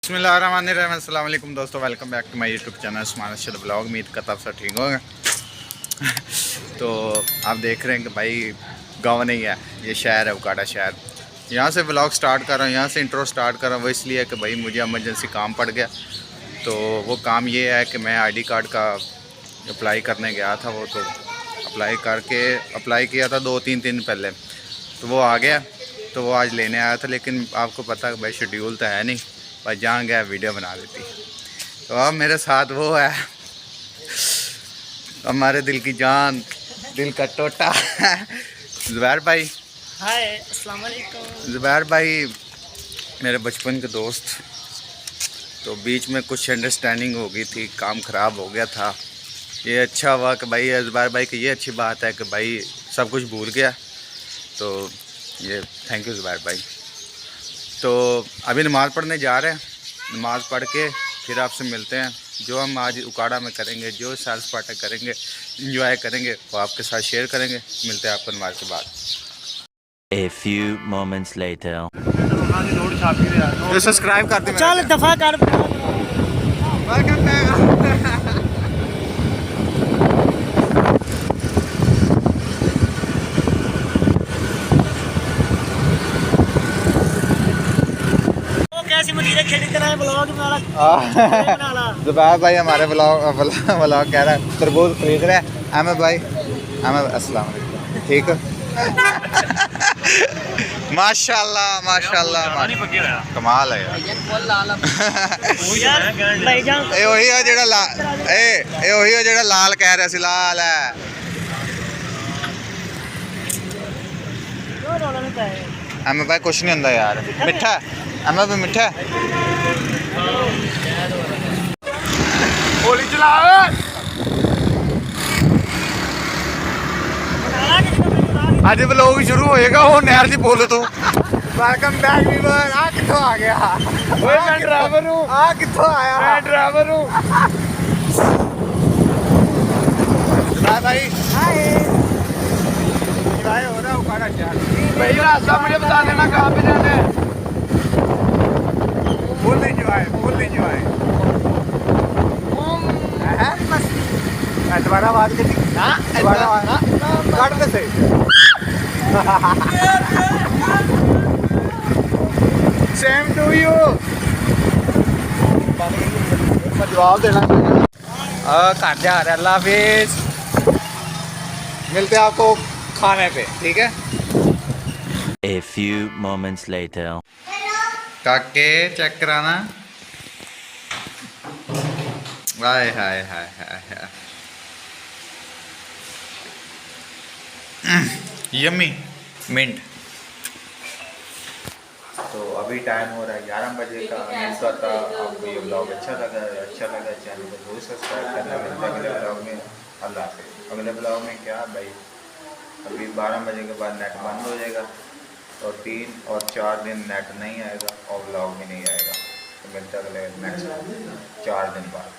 बिस्मिल्लाहिर्रहमानिर्रहीम। अस्सलाम वालेकुम दोस्तों, welcome back to my YouTube channel Usman Arshad blog. उम्मीद करता सब ठीक होगा। तो आप देख रहे हैं कि भाई गाँव नहीं है, ये शहर है, उकाड़ा शहर। यहाँ से ब्लॉग स्टार्ट कर रहा हूँ, यहाँ से इंट्रो स्टार्ट कर रहा हूँ। वो इसलिए कि भाई मुझे एमरजेंसी काम पड़ गया। तो वो काम ये है कि मैं ID कार्ड का अप्लाई करने गया था। वो तो अप्लाई किया था 2-3 दिन पहले, तो वो आ गया। तो वो आज लेने आया था, लेकिन आपको पता है भाई शेड्यूल तो है नहीं, पर जहाँ गया वीडियो बना देती। तो अब मेरे साथ वो है, हमारे दिल की जान, दिल का टोटा ज़ुबैर भाई। हाय, अस्सलाम वालेकुम। ज़ुबैर भाई मेरे बचपन के दोस्त। तो बीच में कुछ अंडरस्टैंडिंग हो गई थी, काम ख़राब हो गया था। ये अच्छा हुआ कि भाई ज़ुबैर भाई की ये अच्छी बात है कि भाई सब कुछ भूल गया। तो ये थैंक यू ज़ुबैर भाई। तो अभी नमाज़ पढ़ने जा रहे हैं, नमाज़ पढ़ के फिर आपसे मिलते हैं। जो हम आज उकाड़ा में करेंगे, जो सैर सपाटा करेंगे, इंजॉय करेंगे, वो आपके साथ शेयर करेंगे। मिलते हैं आपको नमाज़ के बाद। A few moments later. तो सब्सक्राइब कर दे, चल दफा कर। कैसी मदीरे खेली तरह ब्लॉग मेरा ज़ुबैर भाई हमारे ब्लॉग कह रहा है, तरबूज खरीद रहे हैं। अहमद भाई, अहमद अस्सलाम वालेकुम, ठीक है। माशाल्लाह माशाल्लाह, कमाल है यार। ਇਹ ਉਹੀ ਆ ਜਿਹੜਾ ਇਹ ਉਹੀ ਆ ਜਿਹੜਾ ਲਾਲ ਕਹਿ ਰਿਹਾ ਸੀ, ਲਾਲ ਹੈ। ਐਵੇਂ ਭਾਈ ਕੁਛ ਨਹੀਂ ਹੁੰਦਾ ਯਾਰ, ਮਿੱਠਾ ਐਵੇਂ ਵੀ ਮਿੱਠਾ। ਗੋਲੀ ਚਲਾ ਅੱਜ ਵਲੋਗ ਸ਼ੁਰੂ ਹੋਏਗਾ ਉਹ ਨਹਿਰ ਦੀ ਪੁੱਲ ਤੋਂ। Welcome back weaver. ਆ ਕਿੱਥੋਂ ਆ ਗਿਆ? ਓਏ ਮੈਂ ਡਰਾਈਵਰ ਹੂੰ। ਆ ਕਿੱਥੋਂ ਆਇਆ? ਮੈਂ ਡਰਾਈਵਰ हूँ। बाय भाई। हाय। हो रहा है उकाड़ा शहर। भाई रास्ता मुझे बता देना कहाँ पे जाना है। Full enjoy, full enjoy. दोबारा आवाज के दोबारा काट दे से। Same to you. जवाब देना घर जा रहा है। अल्लाह हाफिज। मिलते हैं आपको खाने पे, ठीक है। A few moments later. काके चेक कराना। हाय हाय हाय हाय हाय, यम्मी मिंट। तो अभी टाइम हो रहा है 11 बजे का। था आपको ये ब्लॉग अच्छा लगा चैनल को जरूर सब्सक्राइब करना। मिलते हैं अगले ब्लॉग में। अल्लाह हाफिज़। अगले ब्लॉग में क्या भाई, अभी 12 बजे के बाद नेट बंद हो जाएगा और 3 और 4 दिन नेट नहीं आएगा और ब्लॉग भी नहीं आएगा। तो मिलते हैं अगले नेक्स्ट 4 दिन बाद।